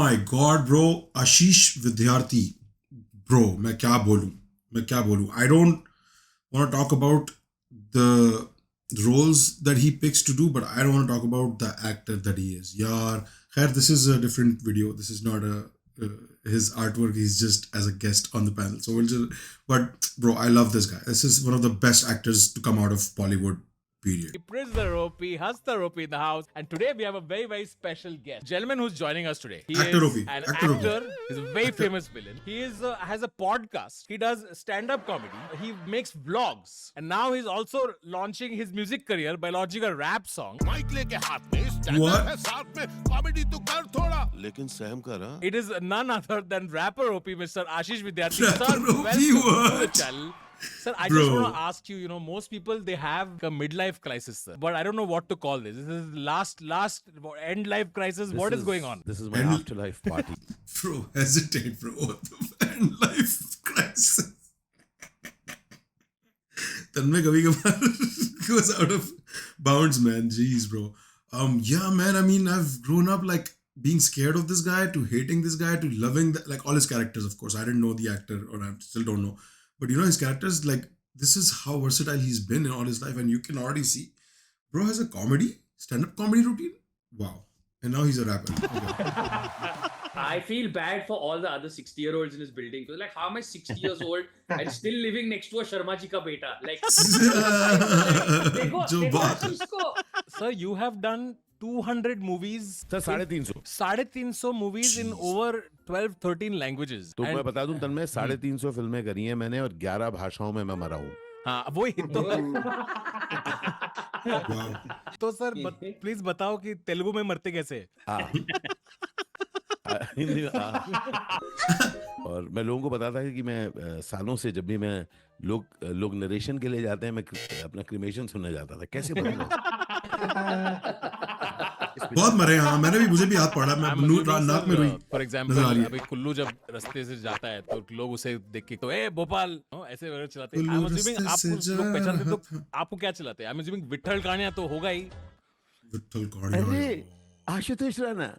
my God, bro. Ashish Vidyarthi. Bro, मैं क्या बोलूं? I don't want to talk about the roles that he picks to do, but I don't want to talk about the actor that he is. Yaar, khair, this is a different video. This is not his artwork. He's just as a guest on the panel. So but bro, I love this guy. This is one of the best actors to come out of Bollywood. Period. Prizza Ropi, Hasta Ropi in the house, and today we have a very, very special guest. Gentleman who's joining us today. He Actor is Ropi. an Actor Ropi. actor. He's a very famous villain. He has a podcast. He does stand-up comedy. He makes vlogs, and now he's also launching his music career by launching a rap song. Mike लेके हाथ में stand up है साथ में comedy तो कर थोड़ा लेकिन सहम कर हाँ It is none other than rapper Ropi, Mr. Ashish Vidyarthi. Rapper Sir, Ropi, welcome to the what? channel. Sir, I Bro. just want to ask you, most people, they have a midlife crisis, sir. But I don't know what to call this. This is last end life crisis. What is going on? This is my afterlife party. Bro, hesitate, bro. What the end life crisis? Tanmay kabhi-kabhar goes out of bounds, man. Jeez, bro. Yeah, man. I mean, I've grown up like being scared of this guy to hating this guy to loving like all his characters. Of course, I didn't know the actor, or I still don't know. But his characters, like, this is how versatile he's been in all his life, and you can already see, bro has a stand-up comedy routine. Wow. And now he's a rapper. Okay. I feel bad for all the other 60-year-olds in his building. So, like, how am I 60 years old and still living next to a Sharma ji ka beta? Like, जो बात है. Ashish ko. Sir, you have done 200 movies. Sir 350 350 movies in over 12-13 languages. तो And- मैं बता दूं तन्मय 350 फिल्में करी हैं मैंने और 11 भाषाओं में मैं मरा हूँ हाँ वो ही तो Wow. तो सर प्लीज बताओ कि तेलुगु में मरते कैसे हिंदी में और मैं लोगों को बताता है कि मैं सालों से जब भी मैं लोग नरेशन के लिए जाते हैं मैं अपना क्रिमेशन सुनने जाता था कैसे बताऊं बहुत मरे. हाँ, मुझे भी याद पड़ा. मैं नाक में रोई. फॉर एग्जाम्पल नजर आ रही है. अभी कुल्लू जब रास्ते से जाता है तो लोग उसे देख के तो ए भोपाल ऐसे वगैरह चलाते हैं. कुल्लू I'm assuming रास्ते आपको से लोग जा पहचानते रहा तो आपको क्या चलाते हैं? I'm assuming विट्ठल गाने तो होगा ही. विट्ठल कौड़िया. अरे Ashutosh Rana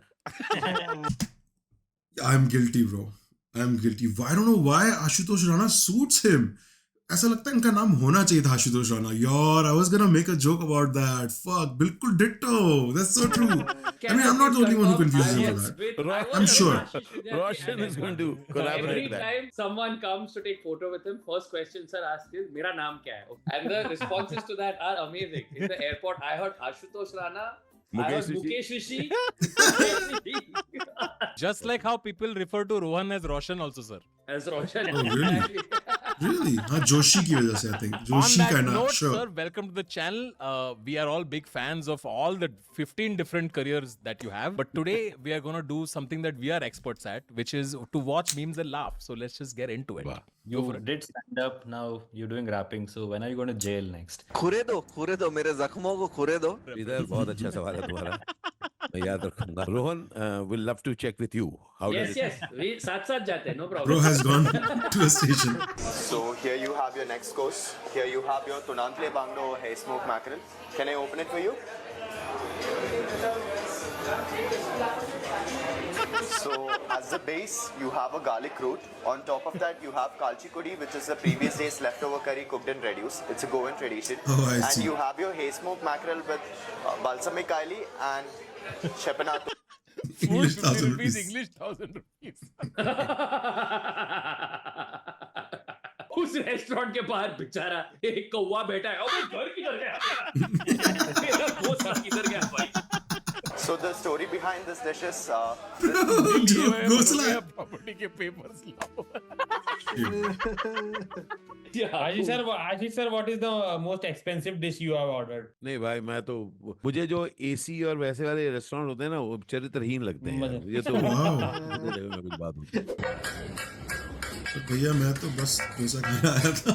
I'm guilty, bro. I'm guilty. I don't know why Ashutosh Rana suits him. ऐसा लगता है इनका नाम होना चाहिए था आशुतोष राणा. यार, I was gonna make a joke about that. Fuck, बिल्कुल ditto. That's so true. I mean, I'm not the only one who confuses him for that. I'm sure. Roshan is going to collaborate Every that. time someone comes to take photo with him, first question sir asks is, "मेरा नाम क्या है?" And the responses to that are amazing. In the airport, I heard Ashutosh Rana. I heard Mukesh Mukesh Rishi. Just like how people refer to Rohan as Roshan also, sir. As Roshan. Oh, really? Really? हाँ, जोशी की वजह से I think. On Joshi that का ना. note, Sure. sir, welcome to the channel. We are all big fans of all the 15 different careers that you have. But today we are going to do something that we are experts at, which is to watch memes and laugh. So let's just get into it. Wow. Go You for it. did stand up, now you're doing rapping. So when are you going to jail next? खुरे दो मेरे जख्मों को खुरे दो. इधर बहुत अच्छा सवाल है तुम्हारा मैं याद रखूंगा Rohan will love to check with you how Yes, does it yes. We साथ जाते हैं, no problem. Bro has gone to a station. So here you have your next course. Here you have your Tunantle Banglo hair smoked mackerel. Can I open it for you? So as the base, you have a garlic root. On top of that, you have kalchi kudi, which is the previous day's leftover curry cooked and reduced. It's a Goan tradition. Oh, I and see. you have your hair smoked mackerel with balsamic aili and chepanat. English 50 1,000 rupees, rupees. English 1,000 rupees. उस restaurant के बाहर बेचारा एक कौवा बैठा है. अबे घर किधर गया? मेरा दोस्त किधर गया भाई? So the story behind this dish is जो घोसला है. प्रॉपर्टी के पेपर्स लाओ. Ashish sir, what is the most expensive dish you have ordered? नहीं भाई मैं तो मुझे जो एसी और वैसे वाले रेस्टोरेंट होते हैं ना वो चरित्रहीन लगते हैं ये तो Wow. में कुछ बात होती है तो भैया मैं तो बस डोसा खाने आया था.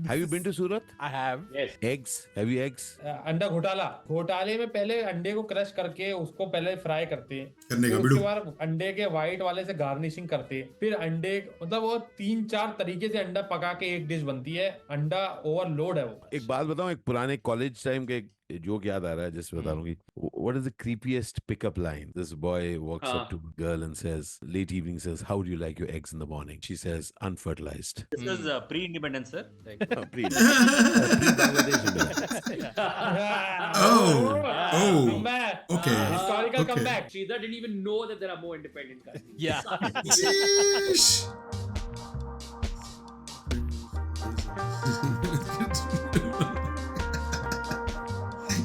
Have you been to Surat? I have. Yes. Eggs? Have you eggs? अंडा घोटाला, घोटाले में पहले अंडे को क्रश करके उसको पहले फ्राई करते हैं, करने का फिर बिड़ू। उसके बाद अंडे के व्हाइट वाले से गार्निशिंग करते हैं, फिर अंडे मतलब वो 3-4 तरीके से अंडा पका के एक डिश बनती है। अंडा ओवरलोड है वो। एक बात बताऊं, एक पुराने कॉलेज टाइम के जोक याद आ रहा है जिससे बता रहा हूँ कि what is the creepiest pickup line? This boy walks up to a girl and says, late evening says, how do you like your eggs in the morning? She says, unfertilized. This is pre-independence, sir. Like, Pre-Bangladesh में. Oh, Comeback. okay. Historical Okay. comeback. Sridhar didn't even know that there are more independent countries. Yeah. Sheesh.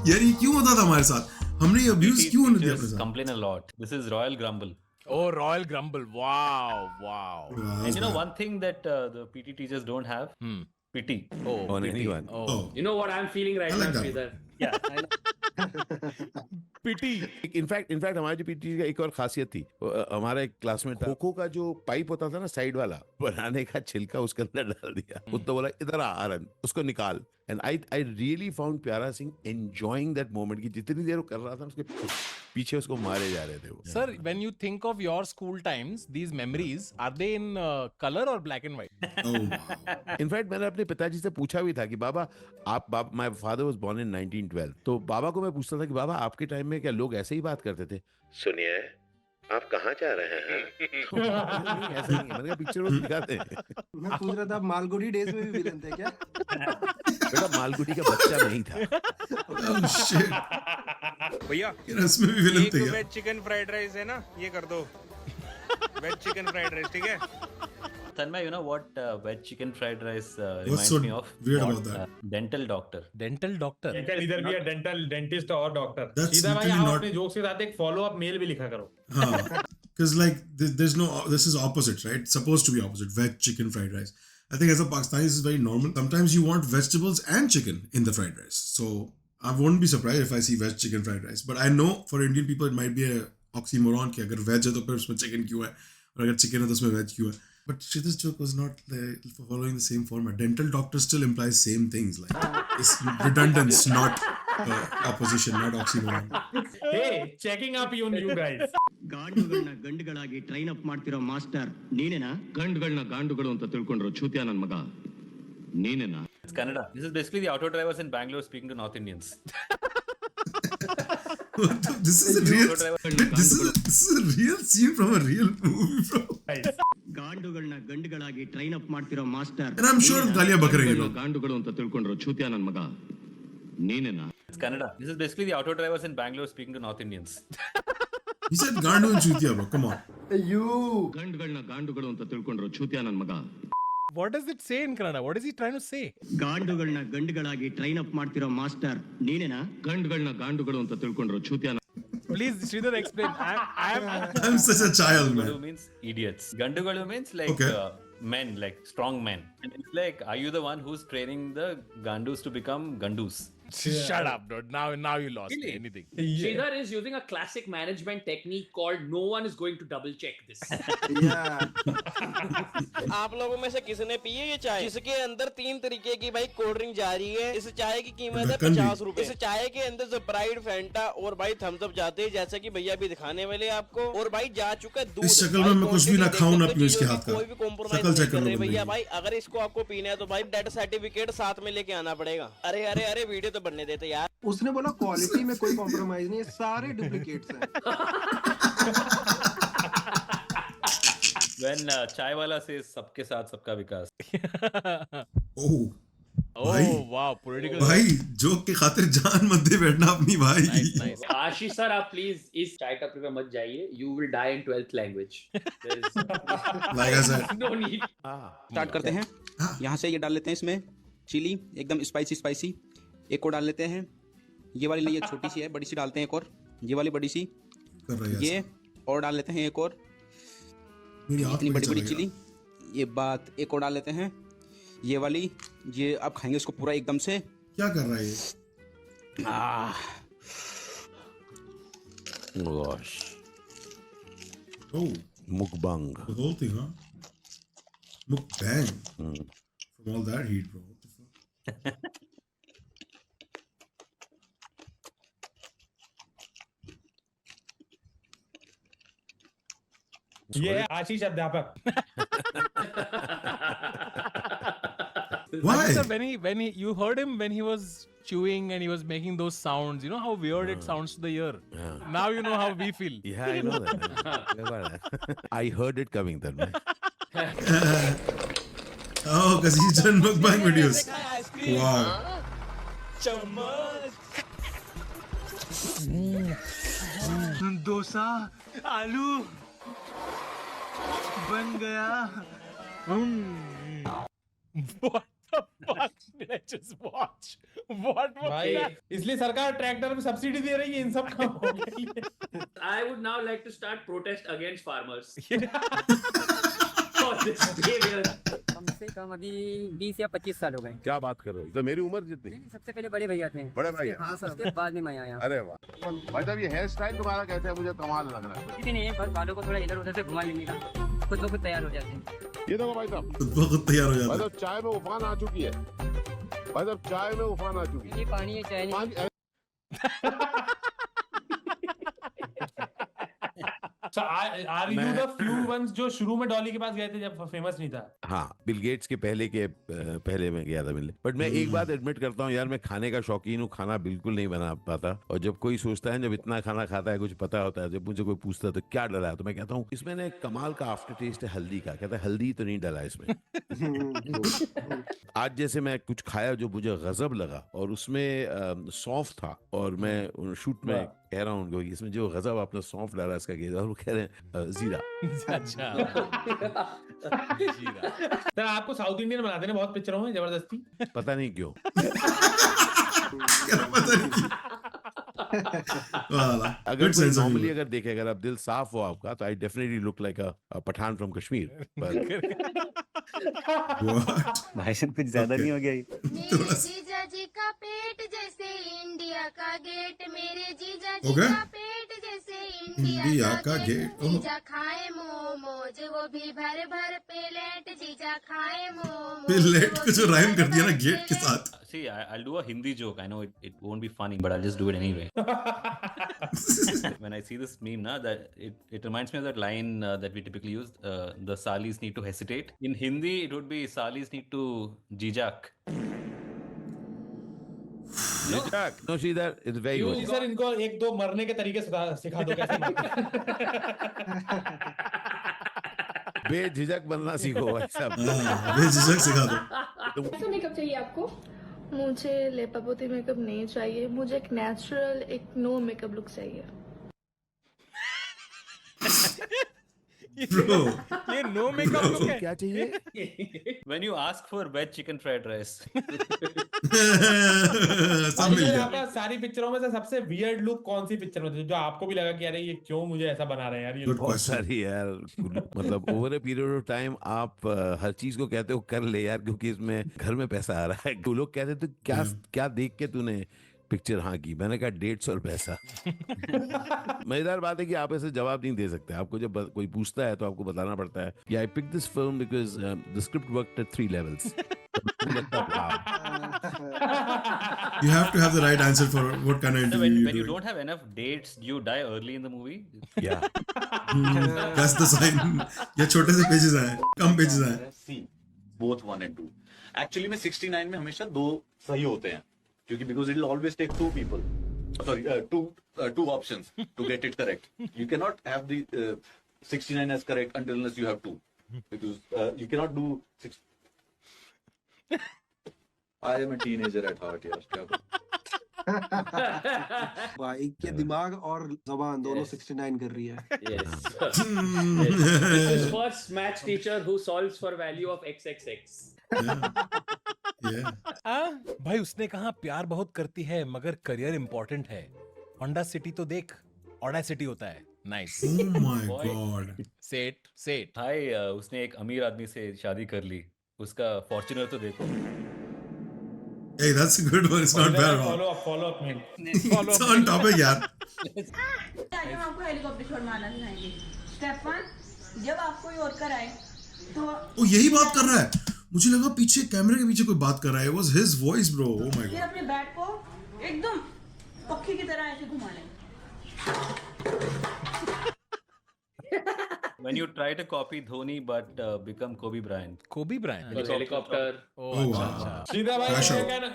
यार ये क्यों होता था हमारे साथ? हमने abuse क्यों होने दिया अपने teachers साथ? complain a lot. This is Royal Grumble. Oh, Royal Grumble. Wow. Wow. And you know one thing that the PT teachers don't have? Hmm. PT. Oh, On pity. anyone. Oh, Oh, You know what I'm feeling right I like now, that. Sridhar? pity. In fact हमारे जो PT का एक और खासियत थी, हमारा एक classmate था, खो का जो पाइप होता था ना साइड वाला, बनाने का छिलका उसके अंदर डाल दिया। वो तो बोला इधर आ आरन, उसको निकाल। एंड आई रियली फाउंड प्यारा सिंह एंजॉयिंग दैट मोमेंट की जितनी देर वो कर रहा था उसके पीछे उसको मारे जा रहे थे वो। Sir, when you think of your school times, these memories, are they in color or black and white? oh wow. In fact मैंने अपने पिताजी से पूछा भी था कि बाबा आप my father was born in 1912, तो बाबा को मैं पूछता था कि बाबा आपके टाइम में क्या लोग ऐसे ही बात करते थे? सुनिए आप कहाँ जा रहे हैं? ऐसा नहीं है, मैंने कहा पिक्चर में दिखाते हैं। मैं पूछ रहा था मालगुडी डेज में भी विलन थे क्या? बेटा मालगुडी का बच्चा नहीं था। Oh shit. भैया यार इसमें भी विलन एक थे क्या? वेज चिकन फ्राइड राइस है ना, ये कर दो वेज चिकन फ्राइड राइस, ठीक है? Tanmay, you know what veg chicken fried rice What's reminds so me of? weird What, about that? Dental doctor. Dental doctor. It can either be a dental dentist or doctor. That's सीधा भाई literally आप not- अपने jokes के साथ एक follow up mail भी लिखा करो। Huh. Because like there's no, this is opposite, right? It's supposed to be opposite. Veg chicken fried rice. I think as a Pakistani this is very normal. Sometimes you want vegetables and chicken in the fried rice. So I won't be surprised if I see veg chicken fried rice. But I know for Indian people it might be a oxymoron कि अगर veg है तो फिर उसमें chicken क्यों है, और अगर chicken है तो उसमें veg क्यों है. But Shridhar's joke was not following the same format. Dental doctor still implies same things. Like it's redundance, not opposition, not oxymoron. Hey, checking up on you guys. ಗಾಂಡುಗಳನ್ನ ಗಂಡುಗಳಾಗಿ ಟ್ರೈನ್ ಅಪ್ ಮಾಡ್ತಿರೋ master ನೀನೇನಾ? ಗಂಡುಗಳನ್ನ ಗಾಂಡುಗಳು ಅಂತ ತಿಳ್ಕೊಂಡ್ರು ಛೂತ್ಯ ನನ್ ಮಗ ನೀನೇನಾ? It's Kannada. This is basically the auto drivers in Bangalore speaking to North Indians. This is a real. This is a real scene from a real movie, bro. ಗಾಂಡುಗಳನ್ನ ಗಂಡುಗಳಾಗಿ ಟ್ರೈನ್ ಅಪ್ ಮಾಡ್ತಿರೋ master And I'm sure Talia Bakr ಗಂಡುಗಳನ್ನ ಗಾಂಡುಗಳು ಅಂತ ತಿಳ್ಕೊಂಡ್ರು ಛೂತ್ಯ ನನ್ ಮಗ ನೀನೇನಾ? It's Kannada. This is basically the auto drivers in Bangalore speaking to North Indians. He said Gandu and Chutia, bro. Come on. ಗಂಡುಗಳನ್ನ ಗಾಂಡುಗಳು ಅಂತ ತಿಳ್ಕೊಂಡ್ರು ಛೂತ್ಯ ನನ್ ಮಗ. What does it say in Kannada? What is he trying to say? ಗಾಂಡುಗಳನ್ನ ಗಂಡುಗಳಾಗಿ train up ಮಾಡ್ತಿರೋ master ನೀನೇನಾ? ಗಂಡುಗಳನ್ನ ಗಾಂಡುಗಳು ಅಂತ ತಿಳ್ಕೊಂಡ್ರು ಛೂತ್ಯ Please, Sridhar, explain. I'm such a child, Gandugalu man. means idiots. Gandugalu means like Okay. men, like strong men. And it's like, are you the one who's training the Gandus to become Gandus? Shut up, dude. Now you lost me. Anything. Sridhar is using a classic management technique called no one is going to double check this. आप लोगों में से किसने P है ये चाय जिसके अंदर 3 तरीके की भाई कोल्ड ड्रिंक जा रही है? इस चाय की कीमत है ढक्कन भी। 50 रुपए। इस चाय के अंदर स्प्राइट, फैंटा और भाई थम्स अप जाते हैं, जैसे कि भैया भी दिखाने वाले हैं आपको। और भाई जा चुका है दूध। इस शक्ल में भाई मैं कुछ भी ना quantity खाऊं ना देख सकते हो, पीऊं इसके चीजों हाथ की का। कोई भी compromise शकल नहीं check कर कर लो रहे बंदे भैया। की। भाई अगर इसको आपको पीना है तो भाई डेथ सर्टिफिकेट साथ में लेके आना पड़ेगा। अरे अरे अरे वीडियो तो बनने देते यार। उसने बोला क्वालिटी में कोई कॉम्प्रोमाइज नहीं है, सारे डुप्लीकेट्स हैं। When chai wala says सबके साथ सबका विकास. Oh. भाई, Oh, wow. Political. भाई जोक की खातिर जान मत दे बैठना अपनी भाई. Nice, nice. Ashish sir, आप प्लीज इस चाय टपरी पे मत जाइए. You will die in 12th language. There is Like I said. no need. Start करते हैं। यहाँ से ये डाल लेते हैं इसमें चिली, एकदम स्पाइसी। एक और डाल लेते हैं। ये वाली नहीं, ये छोटी सी है, बड़ी सी डालते हैं एक और। ये वाली बड़ी सी, कर रहा है ये और डाल लेते हैं एक और। मेरी आंख इतनी में बड़ी बड़ी चला गया. चिली, ये बात एक और डाल लेते हैं। ये वाली, ये आप खाएंगे इसको पूरा एकदम से। क्या कर रहा है ये? Gosh. Oh, Mukbang. the whole thing, huh? Mukbang. From all that heat, bro. What the fuck? ये है आशीष अध्यापक. Why? Sir, when he you heard him when he was chewing and he was making those sounds, you know how weird it sounds to the ear. Now you know how we feel. Yeah, I know that. I heard it coming that way. Oh, because he's done mukbang videos. Wow. Dosa आलू बन गया. What the fuck did I just watch? What was भाई that? इसलिए सरकार tractor में subsidy दे रही है इन सब कामों के लिए. I would now like to start protest against farmers for this behavior. कम से कम अभी 20 या 25 साल हो गए. क्या बात कर रहे हो? तो मेरी उम्र जितनी. सबसे पहले बड़े भैया थे. बड़े भाई. हाँ सर. उसके बाद में मैं आया. अरे वाह भाई साहब, ये हेयर स्टाइल तुम्हारा कैसे है? मुझे कमाल लग रहा है. कुछ भी नहीं है, बस बालों को थोड़ा इधर उधर से घुमा लेने का, खुद ब खुद तैयार हो जाते हैं. ये देखो भाई साहब, बहुत तैयार हो भाई जाता साहब चाय में उफान आ चुकी है. भाई साहब चाय में उफान आ चुकी है. ये पानी है, चाय नहीं. So are you the few ones जो शुरू में डॉली के पास गए थे जब फेमस नहीं था? हाँ, बिल गेट्स के पहले मैं गया था मिलने. बट मैं एक बात एडमिट करता हूँ यार, मैं खाने का शौकीन हूँ, खाना बिल्कुल नहीं बना पाता. और जब कोई सोचता है जब इतना खाना खाता है कुछ पता होता है, जब मुझे कोई पूछता है तो क्या डला है, तो मैं कहता हूँ इसमें ना एक कमाल का आफ्टर टेस्ट है हल्दी का. कहता है हल्दी तो नहीं डला इसमें. आज जैसे मैं कुछ खाया जो मुझे गजब लगा और उसमें सौंफ था, और मैं शूट में कह रहा हूँ उनको इसमें जो गजब आपने सौंफ डाला इसका क्या, और वो कह रहे हैं जीरा. अच्छा. जीरा. सर आपको साउथ इंडियन बनाते हैं बहुत पिक्चरों में जबरदस्ती. पता नहीं क्यों. अगर कोई नॉर्मली अगर देखे, अगर आप दिल साफ हो आपका, तो I definitely look like a Pathan from Kashmir. भाषण कुछ ज्यादा नहीं हो गया ये. मेरे जीजा जी का पेट जैसे इंडिया का गेट. मेरे जीजा जी का पेट जैसे इंडिया का गेट. जीजा खाए मोमोज वो भी भर भर प्लेट. जीजा खाए मोमोज. प्लेट को जो राइम कर दिया ना गेट के साथ. See, I'll do a Hindi joke. I know it won't be funny, but I'll just do it anyway. When I see this meme, that it reminds me of that line that we typically use. The salis need to hesitate. In Hindi, it would be salis need to jijak. No, see that it's very good. Sir इनको एक दो मरने के तरीके सिखा दो कैसे मरते. बेझिझक बनना सीखो भाई साहब. बेझिझक सिखा दो. कैसा मेकअप चाहिए आपको? मुझे लेपापोती मेकअप नहीं चाहिए. मुझे एक नेचुरल, एक नो मेकअप लुक चाहिए. Bro. ये नो मेकअप लुक है. क्या चाहिए? When you ask for veg chicken fried rice. सब मिल गया. आपका सारी पिक्चरों में से सबसे वियर्ड लुक कौन सी पिक्चर में थी जो आपको भी लगा कि यार ये क्यों मुझे ऐसा बना रहे हैं यार ये Good लोग? बहुत सारी यार. मतलब over a period of time आप हर चीज को कहते हो कर ले यार, क्योंकि इसमें घर में पैसा आ रहा है. वो लोग कहते तो क्या देख के तूने पिक्चर हाँ की. मैंने कहा 150 और पैसा. मजेदार बात है कि आप ऐसे जवाब नहीं दे सकते. आपको जब कोई पूछता है तो आपको बताना पड़ता है कि I pick this film because the script worked at 3 levels. You have to have the right answer for what kind of So interview when you're you doing. don't have enough dates, you die early in the movie. Yeah. That's the sign. या छोटे से pages आए, कम pages आए. C both 1 and 2. Actually में 69 में हमेशा 2 सही होते हैं, क्योंकि because it will always take 2 people, sorry, two options to get it correct. You cannot have the 69 as correct until unless you have 2, because you cannot do 6. I am a teenager at heart, यार क्या करूं. भाई के दिमाग और जबान दोनों 69 कर रही है. Yes. This is first maths teacher who solves for value of XXX. भाई उसने कहा प्यार बहुत करती है मगर करियर इंपॉर्टेंट है. होंडा सिटी तो देख, ऑडासिटी होता है. Nice. Oh my God. Set. Hi, उसने एक अमीर आदमी से शादी कर ली. उसका फॉर्च्यूनर तो देखो. Hey, that's a good one. It's not bad at all. Follow up man. It's on topic यार. हम आपको हेलीकॉप्टर शॉट मारना सिखाएंगे. स्टेप 1, जब आप कोई और कराए तो वो यही बात कर रहा है. मुझे लगा पीछे कैमरे के पीछे कोई बात कर रहा है. It was his voice, bro. Oh my फिर god. अपने बैट को एकदम पक्षी की तरह ऐसे घुमा लें. When you try to copy Dhoni but become Kobe Bryant. Kobe Bryant. Helicopter. Oh, Oh, acha, wow. acha. Sridhar bhai, Crash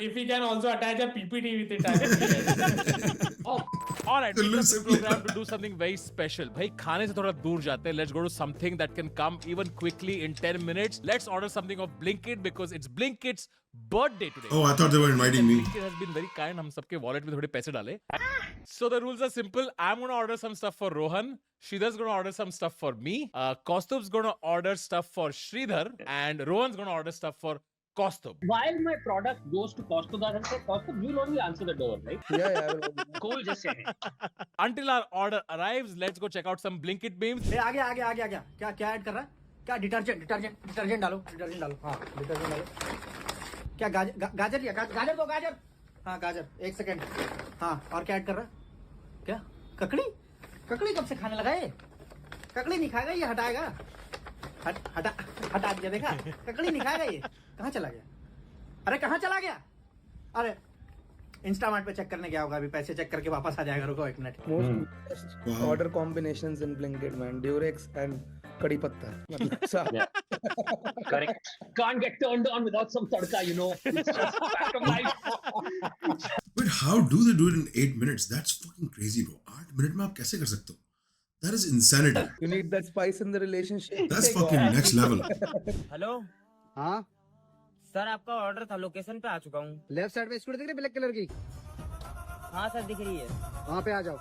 if he can also attach a PPT with it, I will. All right, we Tullu left se the program to do something very special. भाई खाने से थोड़ा दूर जाते हैं. Let's go to something that can come even quickly in 10 minutes. Let's order something of Blinkit because it's Blinkit's birthday today. Oh, I thought they were inviting me. Blinkit has been very kind. हम सबके wallet में थोड़े पैसे डाले. So the rules are simple. I'm gonna order some stuff for Rohan. Shridhar's gonna order some stuff for me. Kaustubh's gonna order stuff for Shridhar, and Rohan's gonna order stuff for Kaustubh. While my product goes to Kaustubh, I say, Kaustubh, you'll only answer the door, right? Yeah. Cool, just say it. Until our order arrives, let's go check out some Blinkit memes. आ गया. क्या add कर रहा है? क्या detergent डालो. हाँ, detergent डालो. क्या गाजर लिया? गाजर दो. हाँ, गाजर. 1 सेकंड. हाँ, और क्या ऐड कर रहा है? क्या? ककड़ी कब से खाने लगा ये? ककड़ी नहीं खाएगा, ये हटाएगा. हटा दिया, देखा? ककड़ी नहीं खाएगा ये. कहाँ चला गया? अरे कहाँ चला गया? अरे इंस्टामार्ट पे चेक करने गया होगा, अभी पैसे चेक करके वापस आ जाएगा. रुको 1 minute. Most order combinations in Blinkit, man. Durex and कड़ी पत्ता. Correct. Can't get turned on without some tadka, you know. It's just fact of life. But how do they do it in 8 minutes? That's fucking crazy, bro. 8 minute में आप कैसे कर सकते हो? That is insanity. You need that spice in the relationship. That's fucking next level. Hello. हाँ. Sir आपका order था, location पे आ चुका हूँ. लेफ्ट साइड में स्कूटी दिख रही है ब्लैक कलर की. हाँ सर दिख रही है. वहाँ पे आ जाओ.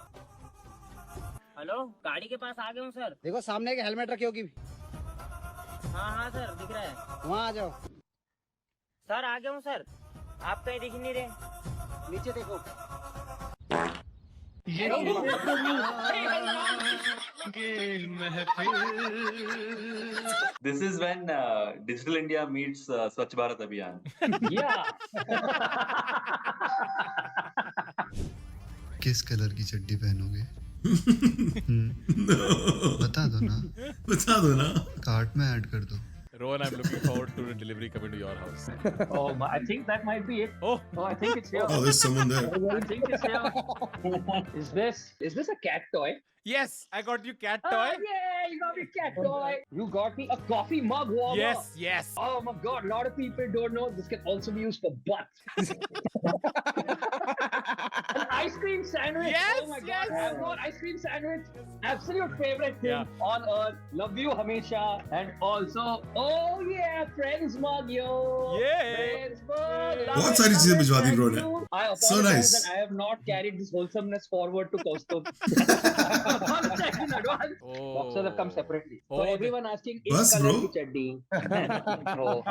हेलो, गाड़ी के पास आ गया हूँ सर. देखो सामने एक हेलमेट रखी होगी. हाँ सर दिख रहा है. वहाँ आ जाओ. सर आ गया हूँ सर. आप कहीं दिख नहीं रहे. नीचे देखो. This is when Digital India meets Swachh Bharat Abhiyan. Yeah. किस कलर की चड्डी पहनोगे? बता दो ना. कार्ट में ऐड कर दो. Rohan, I'm looking forward to the delivery coming to your house. Oh, I think that might be it. Oh, I think it's here. Oh, there's someone there. I think it's here. Is this a cat toy? Yes, I got you cat toy. Yeah, you got me cat toy. You got me a coffee mug warmer. Yes. Oh my god, a lot of people don't know this can also be used for butts. An ice cream sandwich. Yes, oh my yes. god, I've got ice cream sandwich. Absolute favorite thing on earth. Love you, Hamesha. And also, oh yeah, Friends mug, yo. Yeah. Friends mug. बहुत सारी चीजें भिजवा दी bro ने. I apologize So nice. that I have not carried this wholesomeness forward to Kaustubh. One check in advance. Boxers have come separately. So everyone asking, Bus, is bro. color ki chaddi? Oh,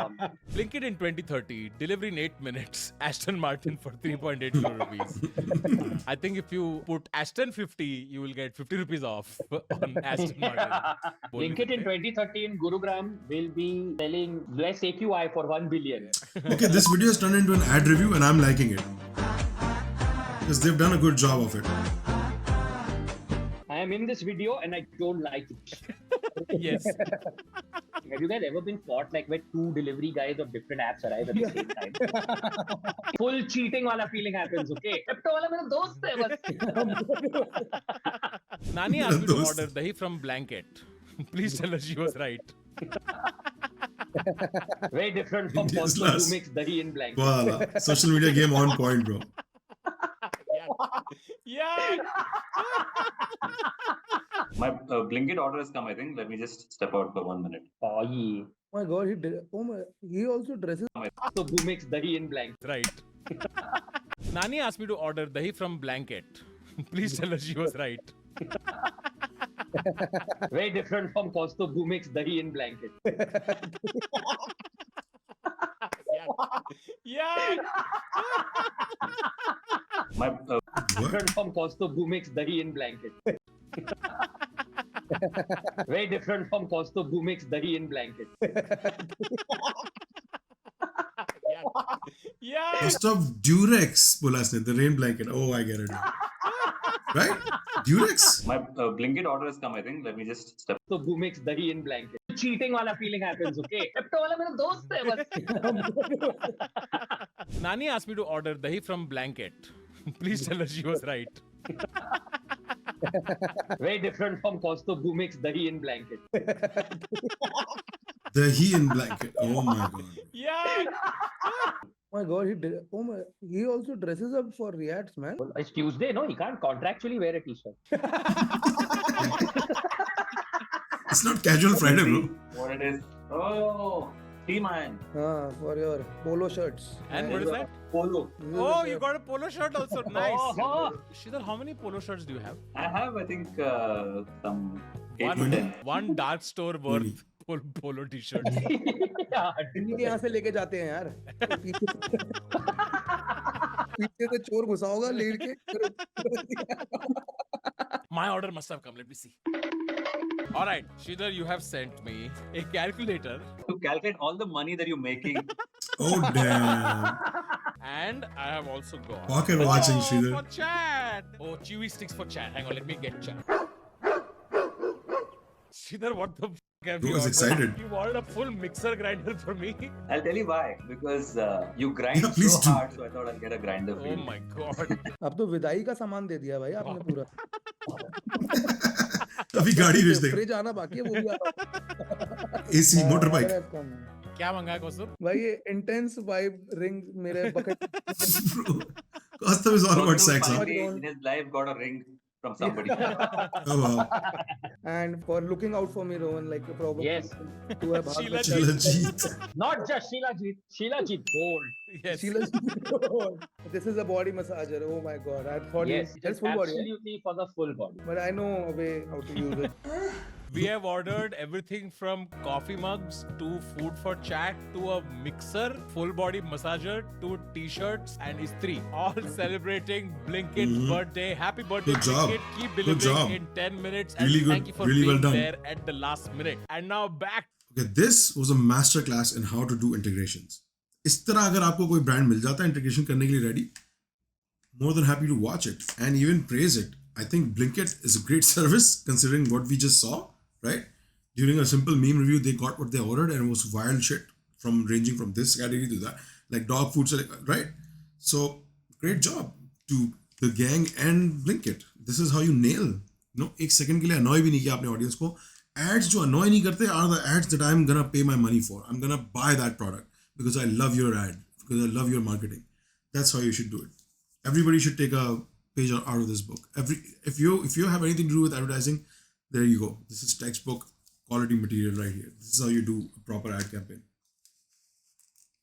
Blinkit in 2030, delivery in 8 minutes. Aston Martin for 3.8 rupees. I think if you put Aston 50, you will get 50 rupees off on Aston Martin. Blinkit in 2030 in Gurugram will be selling less AQI for 1 billion. Okay, this video has turned into an ad review and I'm liking it. Because they've done a good job of it. I am in this video and I don't like it. Yes. Have you guys ever been caught like where 2 delivery guys of different apps arrive at the same time? Full cheating wala feeling happens, okay? Pepto wala mera dost hai bas. Nani asked me to order dahi from Blanket. Please tell her she was right. Very different from India's Kaustubh who last. makes dahi in blanket. Voila. Social media game on point, bro. Yeah. My Blinkit order has come, I think. Let me just step out for 1 minute. Oh, yeah. Oh my god, he did. Oh my, he also dresses. So who makes dahi in blanket? Right. Nani asked me to order dahi from Blanket. Please tell her she was right. Very different from Kaustubh who makes dahi in blanket. Yeah. My Different from Kaustubh who makes dahi in blanket. Very different from Kaustubh who makes dahi in blanket. Yeah. Cost of Durex, बोला इसने, the rain blanket. Oh, I get it. right? Durex. My Blinkit order has come, I think. Let me just step. So who makes dahi in blanket? Cheating wala feeling happens, okay? Pepto wala mera dost hai bas. Nani asked me to order dahi from Blanket. Please tell her she was right. Very different from Costo, who makes dahi in blanket. Dahi in blanket. Oh my god. Yeah. Oh my god, he also dresses up for reacts, man. Well, it's Tuesday, no? He can't contractually wear a t-shirt. It's not casual Friday, bro. What it is? Oh, Team Iron. For your polo shirts. And what is that? Polo. Oh, you got a polo shirt also. Nice. Shridhar, how many polo shirts do you have? I have, I think, some 8 to 10. One dark store worth polo t-shirts. Delhi के यहाँ से लेके जाते हैं यार. पीछे से चोर घुसा होगा लेके. My order must have come. Let me see. All right, Shridhar, you have sent me a calculator. To calculate all the money that you're making. Oh damn. And I have also got Pocket watching, Shridhar. for chat. Oh, Chewy sticks for chat. Hang on, let me get chat. Shridhar, what the f have Bro you is ordered? excited. You ordered a full mixer grinder for me. I'll tell you why. Because you grind Yeah, please so do. hard, so I thought I'll get a grinder for Oh you. my god. अब तो विदाई का सामान दे दिया भाई आपने पूरा. अभी गाड़ी भेज देगा. फ्रिज आना बाकी है वो भी. AC motor bike. क्या मंगाया कौस्तुभ? भाई ये इंटेंस वाइब रिंग मेरे bucket. Bro, Kaustubh is all about sex, huh? Finally, in his life, got a ring from somebody. Oh wow. And for looking out for me, Rohan, like a problem. Yes. To have Sheila Shilajit. Not just Sheila Jeet. Sheila Jeet Gold. Yes. This is a body massager. Oh my god. I thought Yes, it it was is full body. absolutely for the full body. But I know a way how to use it. We have ordered everything from coffee mugs to food for chat to a mixer, full body massager to t-shirts and istri. All celebrating Blinkit's birthday. Happy birthday, Good job. Blinkit. Keep Good delivering job. in 10 minutes. Really and good. thank you for Really being well done. there at the last minute. And now back. Okay, this was a masterclass in how to do integrations. इस तरह अगर आपको कोई brand मिल जाता है integration करने के लिए ready, more than happy to watch it and even praise it. I think Blinkit is a great service considering what we just saw, right? During a simple meme review, they got what they ordered and it was wild shit from ranging from this category to that, like dog food, right? So great job to the gang and Blinkit. This is how you nail. एक second के लिए annoy भी नहीं किया आपने audience को. Ads जो annoy नहीं करते are the ads that I'm gonna pay my money for. I'm gonna buy that product because I love your ad, because I love your marketing. That's how you should do it. Everybody should take a page out of this book. If you have anything to do with advertising, there you go. This is textbook quality material right here. This is how you do a proper ad campaign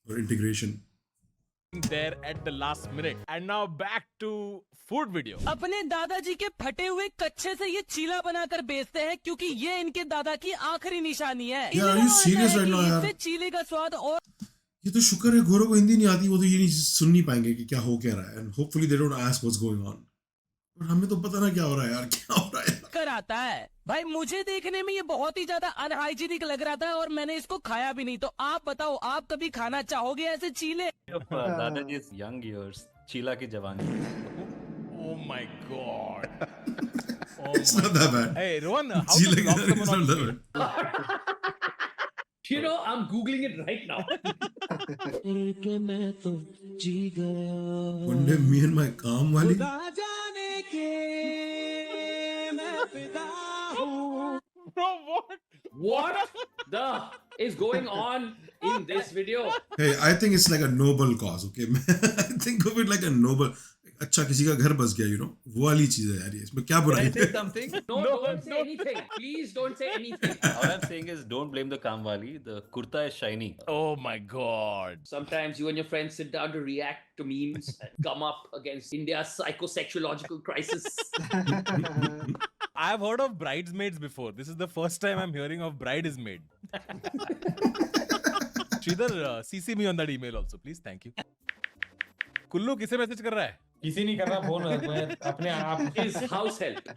or integration. There at the last minute. And now back to food video. अपने दादाजी के फटे हुए कच्चे से ये चीला बनाकर बेचते हैं क्योंकि ये इनके दादा की आखिरी निशानी है. Yeah, are you serious right now, यार? इससे चीले का स्वाद और ये तो शुक्र है घोरों को हिंदी नहीं आती, वो तो ये नहीं सुन नहीं पाएंगे कि क्या हो क्या रहा है. And hopefully they don't ask what's going on. और हमें तो पता ना क्या हो रहा है यार, क्या हो रहा है. कर आता है. भाई मुझे देखने में ये बहुत ही ज्यादा अनहाइजीनिक लग रहा था और मैंने इसको खाया भी नहीं. तो आप बताओ, आप कभी खाना चाहोगे ऐसे चीले? Dadaji's young years, Sheila की जवानी. Oh my god. It's not that bad. Hey, Rohan, how to Chile block someone it's on not that screen? bad. You know, I'm googling it right now. One day me and my काम वाली. Bro, what? What the is going on in this video? Hey, I think it's like a noble cause, okay? I think of it like a noble. अच्छा किसी का घर बस गया, you know, वो वाली चीज है यार ये. इसमें क्या बुराई है? Something? No, don't say anything. Please don't say anything. All I'm saying is don't blame the Kamwali. The kurta is shiny. Oh my god. Sometimes you and your friends sit down to react to memes and come up against India's psychosexuological crisis. I've heard of bridesmaids before. This is the first time I'm hearing of bridesmaid. Shridhar, CC me on that email also, please. Thank you. Kullu किसे message कर रहा है? किसी नहीं कर रहा phone. मैं अपने आप. His house help.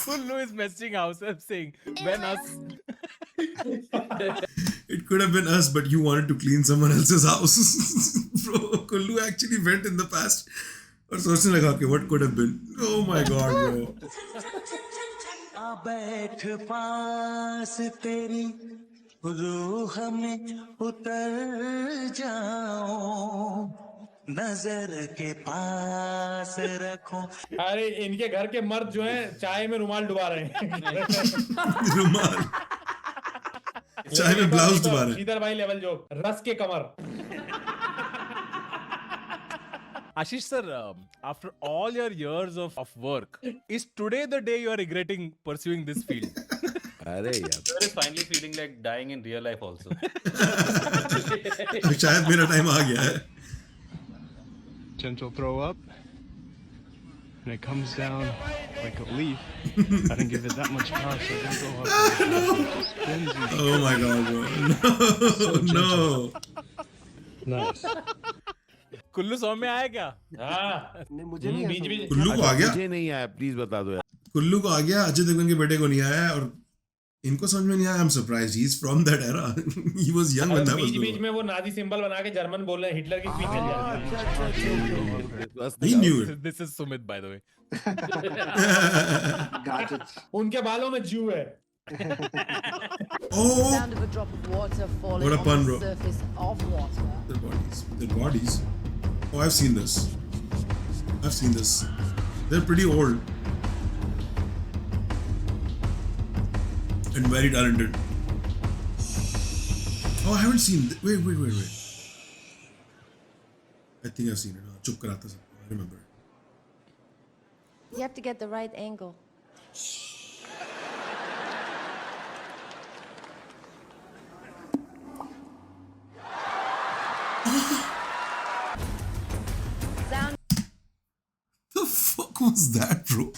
Kullu is messaging ourselves saying, when us. It could have been us, but you wanted to clean someone else's house. Bro, Kullu actually went in the past और सोचने लगा कि what could have been. Oh my god, bro. बैठ पास तेरी रूह में उतर जाऊं, नजर के पास रखूं. अरे इनके घर के मर्द जो हैं चाय में रुमाल डुबा रहे हैं. रुमाल चाय में ब्लाउज डुबा रहे हैं. श्रीधर भाई लेवल जो रस के कमर. Ashish sir, after all your years of work, is today the day you are regretting pursuing this field? अरे यार. Sir is finally feeling like dying in real life also. शायद मेरा टाइम आ गया है. Gentle throw up. And it comes down like a leaf. I didn't give it that much power, so it didn't go up. Spins and- Oh my god, bro. No. Nice. Kullu सौ में आया क्या? हाँ. मुझे नहीं बीच बीच कुल्लू को आ गया. मुझे नहीं आया, प्लीज बता दो यार. कुल्लू को आ गया, अजय देवगन के बेटे को नहीं आया और इनको समझ में नहीं आया. I'm surprised. He's from that era. He was young when that was beach beach going on. में वो नाजी सिंबल बना के जर्मन बोल रहे हैं, हिटलर की स्पीच मिल जाती He knew it. This is Sumit, by the way. है. उनके बालों में जू है. Oh, Sound of a drop of water falling What a on pun, the bro. surface of water. their bodies. Their bodies. Oh, I've seen this. I've seen this. They're pretty old and very talented. Oh, I haven't seen. Wait. I think I've seen it. Chup karata sab. I remember it. You have to get the right angle. Sound. The fuck was that, bro?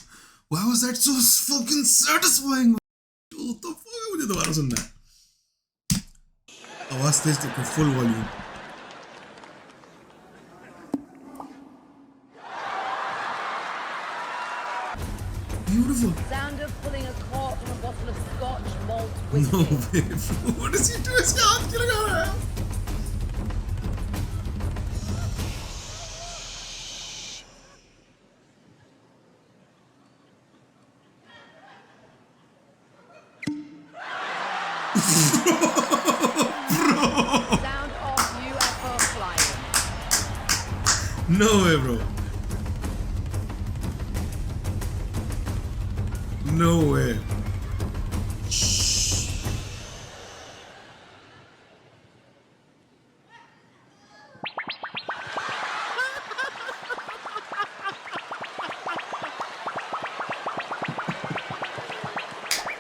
Why was that so fucking satisfying? What the fuck? मुझे दोबारा सुनना है. आवाज तेज तो full volume. Beautiful. Sound of pulling a cork from a bottle of Scotch malt No whiskey. way. What is he doing? इसके हाथ क्यों लगा रहा है? Sound of UFO flying. No way, bro. No way.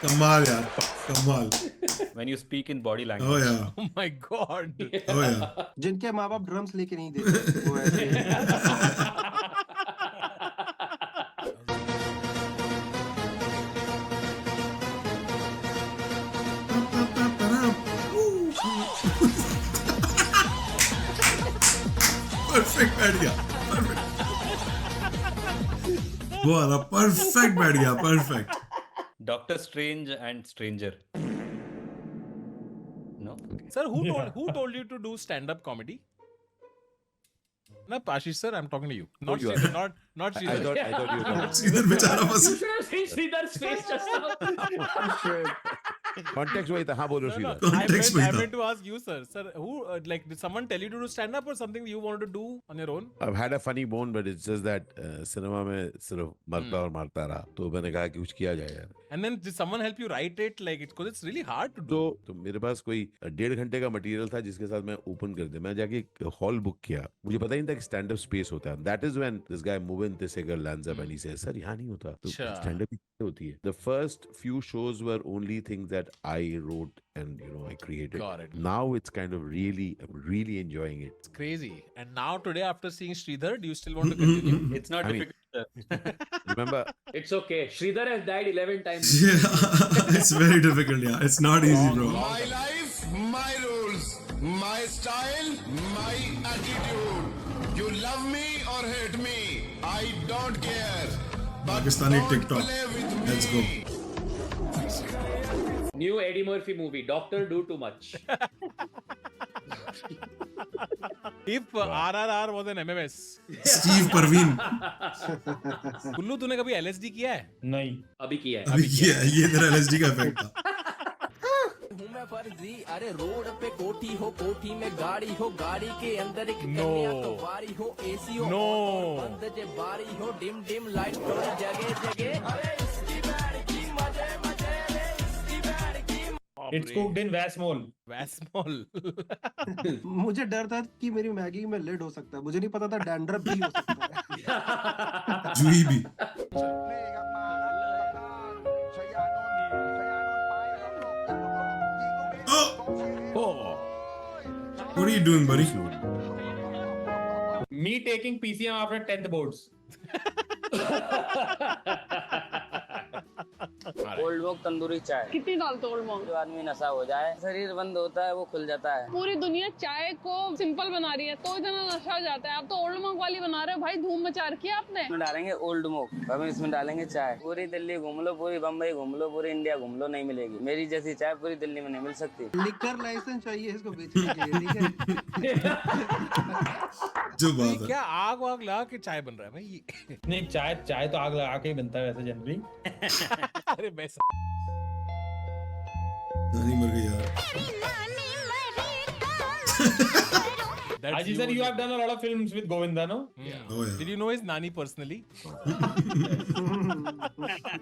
कमाल यार, कमाल. When you speak in body language. Oh yeah. Oh my god. Oh yeah. जिनके माँ बाप ड्रम्स लेके नहीं देते वो ऐसे परफेक्ट बैठ गया. वो वाला परफेक्ट बैठ गया. Perfect. Doctor Strange and Stranger. No? Sir, who told you to do stand-up comedy? No, Ashish sir, I'm talking to you. Not you are. Sridhar, not I Sridhar. thought you were. सीधर बेचारा फंस. You should have seen Sridhar's face just now. Context वही था. हाँ बोलो No, Shridhar. Context I में था. meant to ask you, sir. Sir, like, did someone tell you to do stand-up or something you wanted to do on your own? I've had a funny bone, but it's just that cinema में सिर्फ मरता और मारता रहा, तो मैंने कहा कि कुछ किया जाए यार. And then did someone help you write it? Like, because it's really hard to do. तो मेरे पास कोई 1.5 घंटे का मटेरियल था जिसके साथ मैं ओपन कर दिया. मैं जाके हॉल बुक किया. मुझे पता ही नहीं था कि स्टैंड अप स्पेस होता है. That is when this guy Movin Tesegar lands up and he says, sir यहाँ नहीं होता. तो स्टैंड अप होती है. The first few shows were only things that I wrote and I created. Got it. Now it's kind of really enjoying it. It's crazy. And now today, after seeing Sridhar, do you still want to continue? It's not I mean- difficult. Remember, It's okay. Sridhar has died 11 times. Yeah, it's very difficult. Yeah, it's not easy, bro. My life, my rules, my style, my attitude. You love me or hate me, I don't care. But Pakistani don't TikTok. play with me. Let's go. New Eddie Murphy movie. Doctor do too much. If RRR was an MMS. Steve Parveen. Kullu तूने कभी LSD किया है? नहीं. अभी किया है. अभी किया है, ये तेरा LSD का इफेक्ट था. हूँ मैं फर्जी, अरे रोड पे कोठी हो, कोठी में गाड़ी हो, गाड़ी के अंदर एक No. कन्या तो बारी हो, AC हो, No. और बंद जे बारी हो, डिम डिम लाइट थोड़ी जगह जगह. अरे इसकी बैड की मजे मजे रे, इसकी बैड की. It's cooked in Vasmol. Vasmol. मुझे डर था कि मेरी मैगी में लेड हो सकता है, मुझे नहीं पता था डैंड्रफ भी हो सकता है. जूही भी. What are you doing, buddy? Me taking PCM after 10th boards. Old Monk tandoori chai. कितनी डालते हो ओल्ड मोक? जो आदमी नशा हो जाए, शरीर बंद होता है, वो खुल जाता है. पूरी दुनिया चाय को सिंपल बना रही है, तो इतना नशा हो जाता है. आप तो ओल्ड मोक वाली बना रहे हो भाई, धूम मचा रखी है आपने. इसमें डालेंगे ओल्ड मोक, हम इसमें डालेंगे चाय. पूरी दिल्ली घूम लो, पूरी बम्बई घूम लो, पूरी इंडिया घूम लो, नहीं मिलेगी मेरी जैसी चाय पूरी दिल्ली में नहीं मिल सकती. लिकर लाइसेंस चाहिए इसको बेचने के लिए, ठीक है? जो बात है. क्या आग वाग लगा के चाय बन रहा है भाई? नहीं, चाय तो आग लगा के ही बनता है वैसे जनरली. अरे मैं नानी मर गई यार. Aji sir, you have done a lot of films with Govinda, no? Yeah. Oh, yeah. Did you know his nani personally?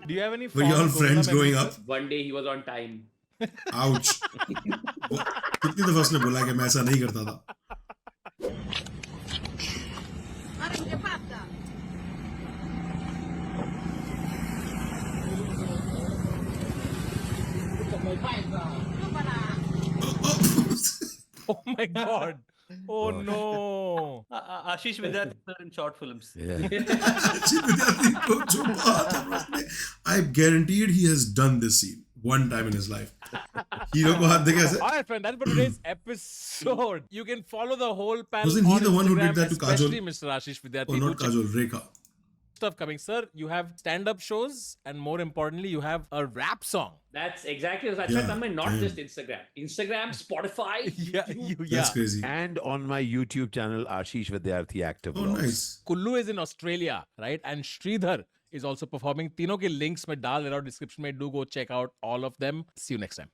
Do you have any? Were you all fond friends Govinda growing memories? up? One day he was on time. Ouch. कितनी दफा उसने बोला कि मैं ऐसा नहीं करता था. Oh my god. Oh no. Ashish Vidyarthi sir in short films. I guaranteed he has done this scene one time in his life. Hero ko haath dekha aise? Alright, friend, that's for today's episode. You can follow the whole panel. Wasn't he on the one who did Instagram, that to Kajol? especially Mr. Ashish Vidyarthi. Oh, not Do check Kajol, Rekha. Stuff coming, sir. You have stand-up shows, and more importantly, you have a rap song. That's exactly what I Yeah, said. I mean, not damn. just Instagram, Spotify. Yeah. That's crazy. And on my YouTube channel, Ashish Vidyarthi Actor Oh, Vlogs. nice. Kullu is in Australia, right? And Sridhar is also performing. तीनों के links मैं डाल दे रहा हूँ description में. Do go check out all of them. See you next time.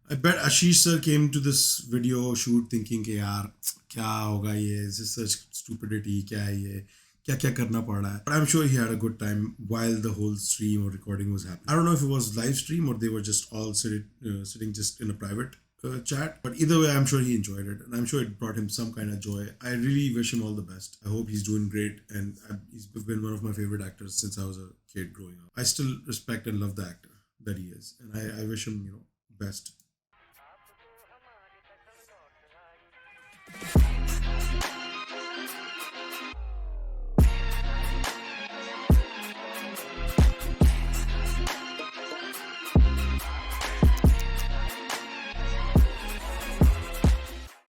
I bet Ashish sir came to this video shoot thinking कि यार क्या होगा ये, is this such stupidity, क्या है ये, क्या क्या करना पड़ रहा है. But I'm sure he had a good time while the whole stream or recording was happening. I don't know if it was live stream or they were just all sitting just in a private chat. But either way, I'm sure he enjoyed it, and I'm sure it brought him some kind of joy. I really wish him all the best. I hope he's doing great, and he's been one of my favorite actors since I was a kid growing up. I still respect and love the actor that he is, and I wish him, best.